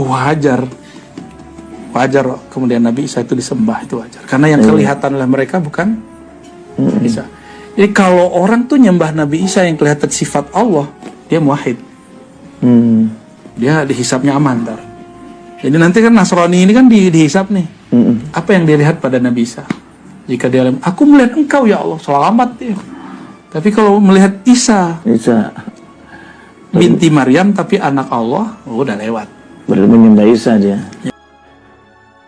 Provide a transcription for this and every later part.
wajar kemudian Nabi Isa itu disembah, itu wajar karena yang kelihatan oleh mereka bukan Isa. Jadi kalau orang tuh nyembah Nabi Isa yang kelihatan sifat Allah, dia muwahhid, dia dihisapnya aman ntar. Jadi nanti kan Nasrani ini kan dihisap nih, apa yang dilihat pada Nabi Isa? Jika dia aku melihat engkau ya Allah, selamat dia. Tapi kalau melihat Isa binti Maryam tapi anak Allah, udah lewat. Berarti menyembah Isa dia.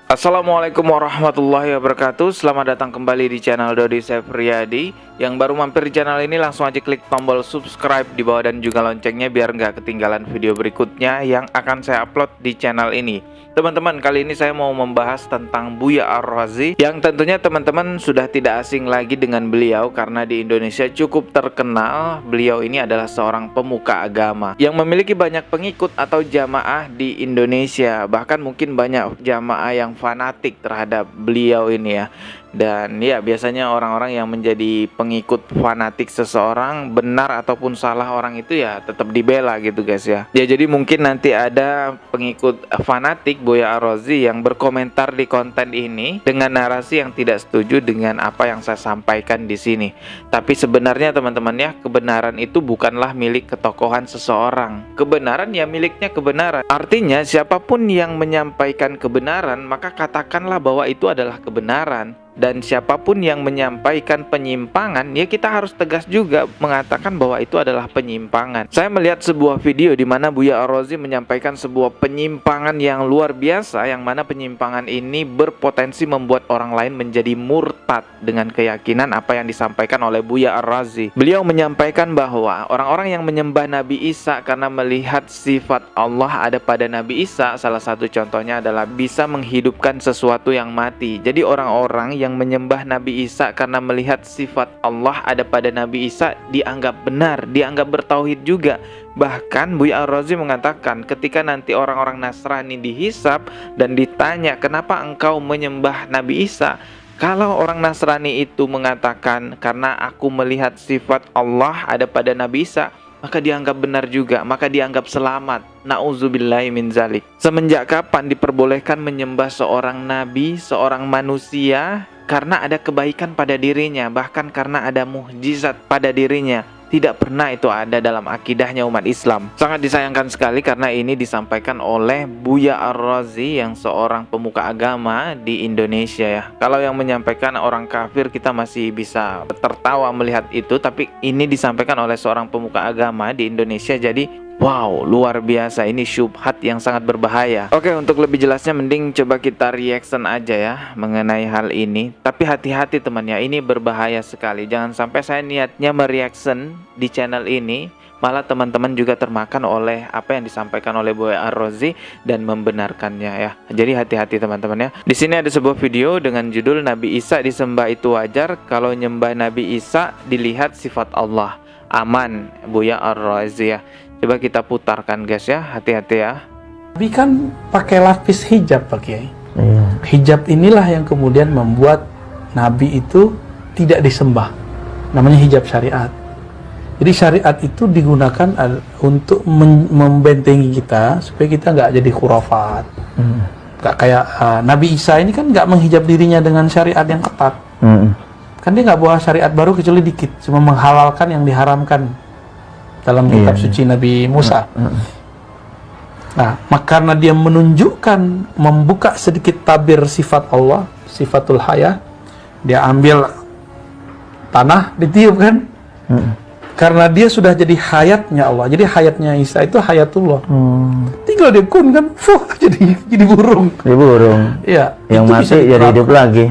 Assalamualaikum warahmatullahi wabarakatuh. Selamat datang kembali di channel Dodi Sefriadi. Yang baru mampir di channel ini langsung aja klik tombol subscribe di bawah dan juga loncengnya biar nggak ketinggalan video berikutnya yang akan saya upload di channel ini. Teman-teman, kali ini saya mau membahas tentang Buya Ar-Razi, yang tentunya teman-teman sudah tidak asing lagi dengan beliau karena di Indonesia cukup terkenal. Beliau ini adalah seorang pemuka agama yang memiliki banyak pengikut atau jamaah di Indonesia. Bahkan mungkin banyak jamaah yang fanatik terhadap beliau ini ya. Dan ya biasanya orang-orang yang menjadi pengikut fanatik seseorang, benar ataupun salah orang itu ya tetap dibela gitu guys ya. Ya jadi mungkin nanti ada pengikut fanatik Buya Ar-Razi yang berkomentar di konten ini dengan narasi yang tidak setuju dengan apa yang saya sampaikan di sini. Tapi sebenarnya teman-teman ya, kebenaran itu bukanlah milik ketokohan seseorang. Kebenaran ya miliknya kebenaran. Artinya siapapun yang menyampaikan kebenaran, maka katakanlah bahwa itu adalah kebenaran. Dan siapapun yang menyampaikan penyimpangan, ya kita harus tegas juga mengatakan bahwa itu adalah penyimpangan. Saya melihat sebuah video di mana Buya Ar-Razi menyampaikan sebuah penyimpangan yang luar biasa, yang mana penyimpangan ini berpotensi membuat orang lain menjadi murtad dengan keyakinan apa yang disampaikan oleh Buya Ar-Razi. Beliau menyampaikan bahwa orang-orang yang menyembah Nabi Isa karena melihat sifat Allah ada pada Nabi Isa, salah satu contohnya adalah bisa menghidupkan sesuatu yang mati. Jadi orang-orang yang menyembah Nabi Isa karena melihat sifat Allah ada pada Nabi Isa dianggap benar, dianggap bertauhid juga. Bahkan Buya Ar-Razi mengatakan ketika nanti orang-orang Nasrani dihisap dan ditanya kenapa engkau menyembah Nabi Isa, kalau orang Nasrani itu mengatakan karena aku melihat sifat Allah ada pada Nabi Isa, maka dianggap benar juga, maka dianggap selamat. Na'udzubillahi min zalik. Semenjak kapan diperbolehkan menyembah seorang nabi, seorang manusia karena ada kebaikan pada dirinya, bahkan karena ada mukjizat pada dirinya? Tidak pernah itu ada dalam akidahnya umat Islam. Sangat disayangkan sekali karena ini disampaikan oleh Buya Ar-Razi yang seorang pemuka agama di Indonesia ya. Kalau yang menyampaikan orang kafir kita masih bisa tertawa melihat itu, tapi ini disampaikan oleh seorang pemuka agama di Indonesia. Jadi wow, luar biasa, ini syubhat yang sangat berbahaya. Oke, untuk lebih jelasnya mending coba kita reaction aja ya mengenai hal ini. Tapi hati-hati teman ya, ini berbahaya sekali. Jangan sampai saya niatnya mereaction di channel ini, malah teman-teman juga termakan oleh apa yang disampaikan oleh Buya Ar-Razi dan membenarkannya ya. Jadi hati-hati teman-teman ya. Di sini ada sebuah video dengan judul Nabi Isa disembah itu wajar, kalau nyembah Nabi Isa dilihat sifat Allah. Aman, Buya Ar-Razi ya. Coba kita putarkan guys ya, hati-hati ya. Nabi kan pakai lapis hijab Pak Kiai. Hijab inilah yang kemudian membuat Nabi itu tidak disembah. Namanya hijab syariat. Jadi syariat itu digunakan untuk membentengi kita supaya kita nggak jadi khurafat. Nggak kayak Nabi Isa ini kan nggak menghijab dirinya dengan syariat yang ketat. Kan dia nggak bawa syariat baru kecuali dikit, cuma menghalalkan yang diharamkan dalam kitab suci Nabi Musa. Nah, karena dia menunjukkan, membuka sedikit tabir sifat Allah, sifatul haya, dia ambil tanah, ditiup kan? Karena dia sudah jadi hayatnya Allah. Jadi hayatnya Isa itu hayatullah. Tinggal dia kun kan, jadi burung. Jadi burung. Iya. Yang mati jadi hidup lagi.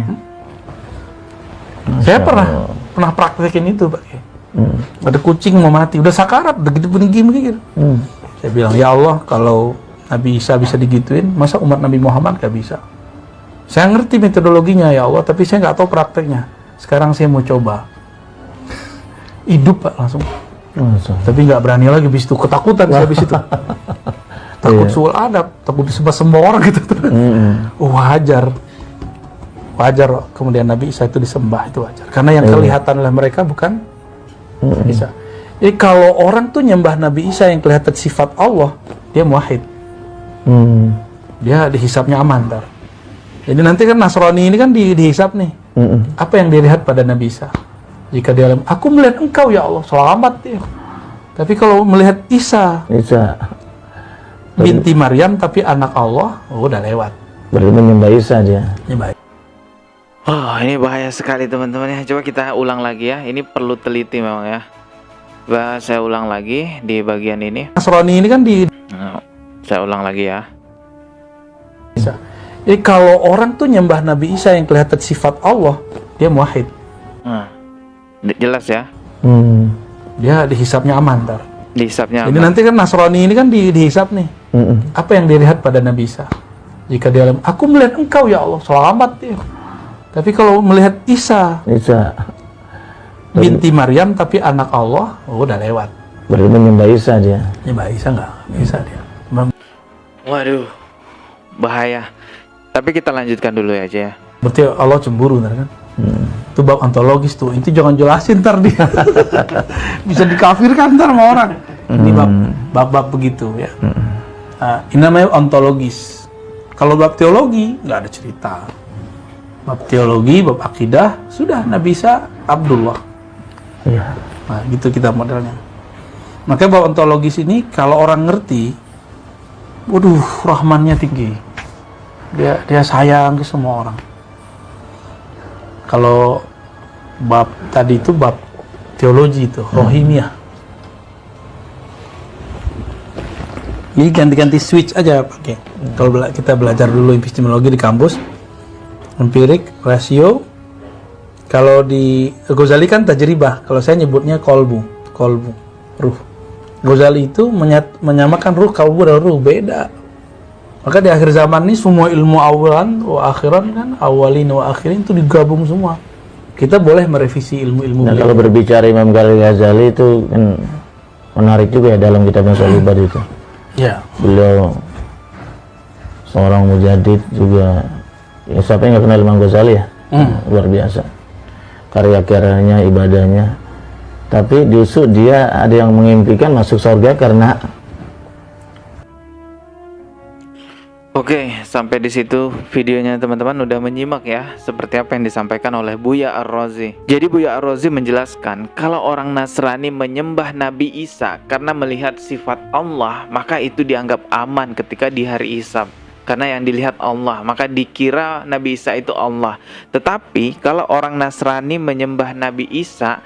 Saya pernah praktekin itu, Pak. Ada kucing mau mati, udah sakarat, udah gitu begini. Saya bilang, ya Allah, kalau Nabi Isa bisa digituin, masa umat Nabi Muhammad gak bisa? Saya ngerti metodologinya ya Allah, tapi saya nggak tahu prakteknya. Sekarang saya mau coba. Hidup Pak langsung. Tapi nggak berani lagi, habis itu ketakutan saya habis itu. Takut suul adab, takut disembah semua orang gitu. Wajar kemudian Nabi Isa itu disembah, itu wajar. Karena yang kelihatan oleh mereka bukan Isa. Jadi kalau orang tuh nyembah Nabi Isa yang kelihatan sifat Allah, dia muwahhid, Dia dihisapnya aman ntar. Jadi nanti kan Nasrani ini kan dihisap nih. Apa yang dilihat pada Nabi Isa? Jika dia aku melihat engkau ya Allah, selamat dia. Tapi kalau melihat Isa binti Maryam tapi anak Allah, udah lewat. Berarti menyembah Isa dia. Menyembah. Oh, ini bahaya sekali teman-teman ya. Coba kita ulang lagi ya. Ini perlu teliti memang ya. Saya ulang lagi di bagian ini. Nasrani ini kan Saya ulang lagi ya. Isa. Jadi kalau orang tuh nyembah Nabi Isa yang kelihatan sifat Allah, dia muwahhid. Jelas ya. Dia dihisapnya aman ntar. Dihisapnya Jadi aman. nanti kan Nasrani ini kan dihisap nih. Apa yang dilihat pada Nabi Isa? Jika dia aku melihat engkau ya Allah, selamat dia. Tapi kalau melihat Isa binti Maryam tapi anak Allah, udah lewat. Berarti menyembah Isa dia. Menyembah Isa nggak bisa dia. Waduh, bahaya. Tapi kita lanjutkan dulu aja ya. Berarti Allah cemburu ntar kan? Itu bab ontologis tuh. Itu jangan jelasin ntar dia. Bisa dikafirkan ntar sama orang. Ini bab begitu ya. Ini namanya ontologis. Kalau bab teologi nggak ada cerita. Bab teologi, bab akidah sudah Nabi Isa Abdullah. Iya. Nah, gitu kita modelnya. Makanya bab ontologis ini kalau orang ngerti, waduh, rahmannya tinggi. Dia sayang ke semua orang. Kalau bab tadi itu bab teologi itu, rohimiyah. Jadi ganti-ganti switch aja pakai. Kalau kita belajar dulu epistemologi di kampus, empirik, rasio. Kalau di Ghazali kan tajribah. Kalau saya nyebutnya kolbu, ruh. Ghazali itu menyamakan ruh, kalbu dan ruh beda. Maka di akhir zaman ini semua ilmu awalan wa akhiran kan, awalin wa akhirin itu digabung semua. Kita boleh merevisi ilmu-ilmu. Nah, kalau berbicara Imam Ghazali itu kan menarik juga ya dalam kitabnya Shalibat itu. Ya. Beliau seorang mujadid juga. Ya, siapa yang nggak kenal Imam Ghazali ya? Luar biasa. Karya-karyanya, ibadahnya. Tapi justru dia ada yang mengimpikan masuk surga karena. Oke, sampai di situ videonya teman-teman udah menyimak ya seperti apa yang disampaikan oleh Buya Ar-Razi. Jadi Buya Ar-Razi menjelaskan kalau orang Nasrani menyembah Nabi Isa karena melihat sifat Allah, maka itu dianggap aman ketika di hari hisab. Karena yang dilihat Allah, maka dikira Nabi Isa itu Allah. Tetapi kalau orang Nasrani menyembah Nabi Isa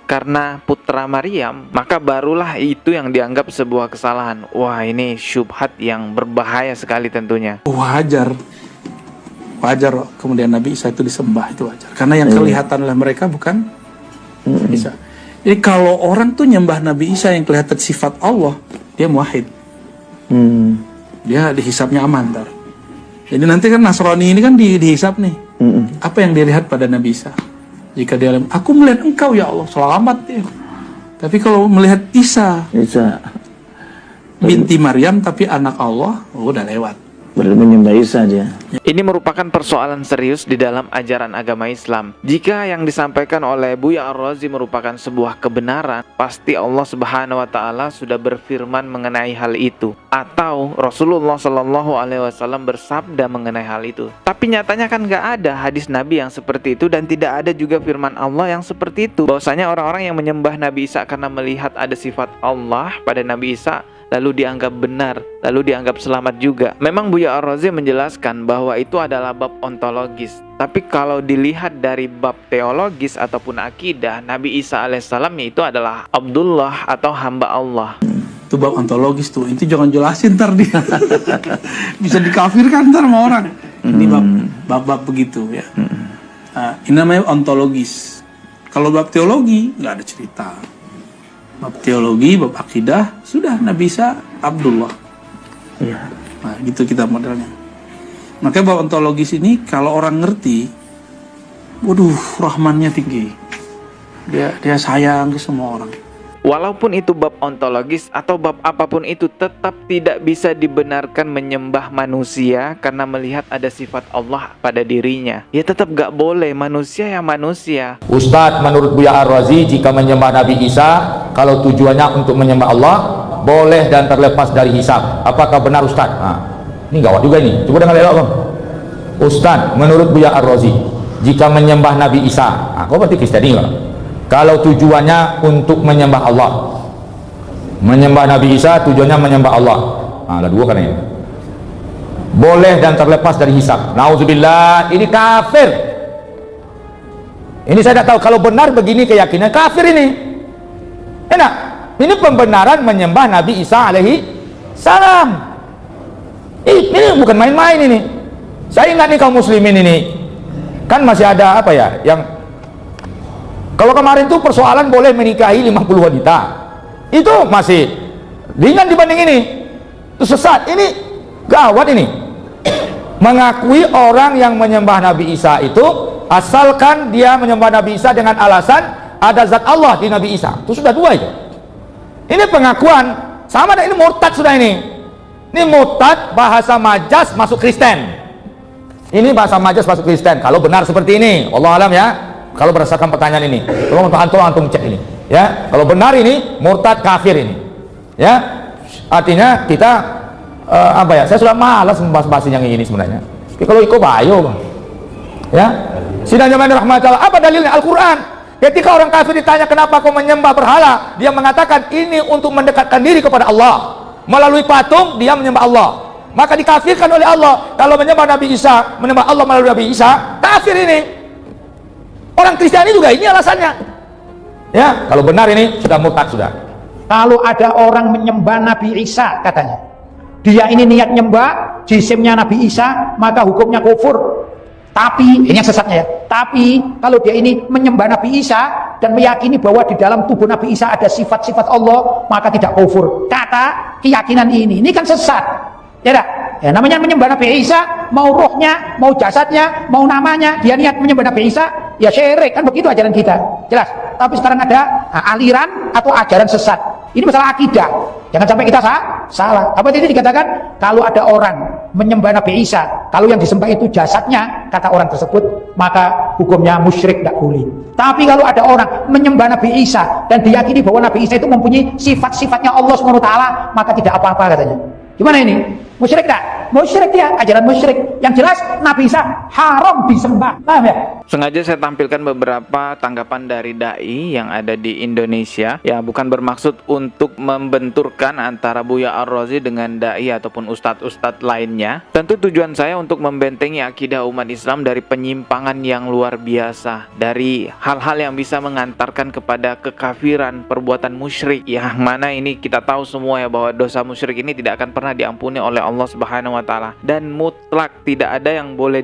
karena putra Maryam, maka barulah itu yang dianggap sebuah kesalahan. Wah, ini syubhat yang berbahaya sekali tentunya. Wajar kemudian Nabi Isa itu disembah, itu wajar. Karena yang kelihatan oleh mereka bukan Isa. Jadi kalau orang tuh nyembah Nabi Isa yang kelihatan sifat Allah, dia muwahhid. Dia dihisapnya aman ntar. Jadi nanti kan Nasrani ini kan dihisap nih. Apa yang dilihat pada Nabi Isa? Jika dia aku melihat engkau ya Allah, selamat dia. Tapi kalau melihat Isa binti Maryam tapi anak Allah, udah lewat. Berarti menyembah Isa dia. Ini merupakan persoalan serius di dalam ajaran agama Islam. Jika yang disampaikan oleh Buya Ar-Razi merupakan sebuah kebenaran, pasti Allah Subhanahu wa taala sudah berfirman mengenai hal itu, atau Rasulullah Shallallahu alaihi wasallam bersabda mengenai hal itu. Tapi nyatanya kan nggak ada hadis Nabi yang seperti itu, dan tidak ada juga firman Allah yang seperti itu. Bahwasanya orang-orang yang menyembah Nabi Isa karena melihat ada sifat Allah pada Nabi Isa, lalu dianggap benar, lalu dianggap selamat juga. Memang Buya Ar-Razi menjelaskan bahwa itu adalah bab ontologis. Tapi kalau dilihat dari bab teologis ataupun akidah, Nabi Isa alaihissalam itu adalah Abdullah atau hamba Allah. Itu bab ontologis tuh. Itu jangan jelasin ntar dia. Bisa dikafirkan ntar sama orang. Ini bab begitu ya. Ini namanya ontologis. Kalau bab teologi nggak ada cerita. Bab teologi, bab akidah, sudah Nabi Isa Abdullah. Iya. Nah, gitu kita modelnya. Makanya bab ontologis ini kalau orang ngerti, waduh, rahmannya tinggi. Dia sayang ke semua orang. Walaupun itu bab ontologis atau bab apapun itu, tetap tidak bisa dibenarkan menyembah manusia karena melihat ada sifat Allah pada dirinya. Ya tetap gak boleh, manusia ya manusia. Ustadz, menurut Buya Ar-Razi, jika menyembah Nabi Isa, kalau tujuannya untuk menyembah Allah, boleh dan terlepas dari hisab. Apakah benar Ustadz? Ini gawat juga ini. Coba dengar elok bang. Ustaz, menurut Buya Ar-Razi, jika menyembah Nabi Isa, kau berarti Kristiani kan? Kalau tujuannya untuk menyembah Allah, menyembah Nabi Isa tujuannya menyembah Allah. Ada dua kan ini. Boleh dan terlepas dari hisab. Nauzubillah, ini kafir. Ini saya tidak tahu. Kalau benar begini keyakinan, kafir ini. Enak. Ini pembenaran menyembah Nabi Isa alaihi salam. Ini bukan main-main ini. Saya ingat nih kaum muslimin ini, kan masih ada apa ya, yang kalau kemarin tuh persoalan boleh menikahi 50 wanita, itu masih ringan dibanding ini. Itu sesat. Ini gawat ini. Mengakui orang yang menyembah Nabi Isa itu, asalkan dia menyembah Nabi Isa dengan alasan ada zat Allah di Nabi Isa, itu sudah dua itu. Ini pengakuan sama, ada ini murtad sudah ini. Ini murtad, bahasa majas masuk Kristen. Ini bahasa majas masuk Kristen. Kalau benar seperti ini, Allah alam ya. Kalau berdasarkan pertanyaan ini, antum cek ini. Ya, kalau benar ini murtad kafir ini. Ya, artinya kita apa ya? Saya sudah malas membahas yang ini sebenarnya. Tapi kalau ikut bayo, bang. Ya, sidang jamaah rahmatullah. Apa dalilnya? Al-Quran. Ketika orang kafir ditanya kenapa kau menyembah berhala, dia mengatakan ini untuk mendekatkan diri kepada Allah. Melalui patung dia menyembah Allah. Maka dikafirkan oleh Allah. Kalau menyembah Nabi Isa, menyembah Allah melalui Nabi Isa, kafir ini. Orang Kristiani juga ini alasannya. Ya, kalau benar ini sudah murtad sudah. Kalau ada orang menyembah Nabi Isa, katanya, dia ini niat nyembah jisimnya Nabi Isa, maka hukumnya kufur. Tapi ini yang sesatnya ya. Tapi kalau dia ini menyembah Nabi Isa dan meyakini bahwa di dalam tubuh Nabi Isa ada sifat-sifat Allah, maka tidak kufur. Kata keyakinan ini kan sesat. Ya dah. Ya, namanya menyembah Nabi Isa, mau rohnya, mau jasadnya, mau namanya, dia niat menyembah Nabi Isa, ya syirik, kan begitu ajaran kita. Jelas. Tapi sekarang ada aliran atau ajaran sesat. Ini masalah akidah. Jangan sampai kita salah. Apa itu dikatakan? Kalau ada orang menyembah Nabi Isa, kalau yang disembah itu jasadnya, kata orang tersebut, maka hukumnya musyrik, tidak boleh. Tapi kalau ada orang menyembah Nabi Isa dan diyakini bahwa Nabi Isa itu mempunyai sifat-sifatnya Allah SWT, maka tidak apa-apa katanya. Gimana ini? Musyrik tak? Musyrik ya, ajaran musyrik. Yang jelas Nabi Isa haram disembah. Paham ya? Sengaja saya tampilkan beberapa tanggapan dari dai yang ada di Indonesia. Ya, bukan bermaksud untuk membenturkan antara Buya Ar-Razi dengan dai ataupun ustadz-ustadz lainnya. Tentu tujuan saya untuk membentengi akidah umat Islam dari penyimpangan yang luar biasa, dari hal-hal yang bisa mengantarkan kepada kekafiran, perbuatan musyrik. Yang mana ini kita tahu semua ya, bahwa dosa musyrik ini tidak akan pernah diampuni oleh Allah Subhanahu wa taala, dan mutlak tidak ada yang boleh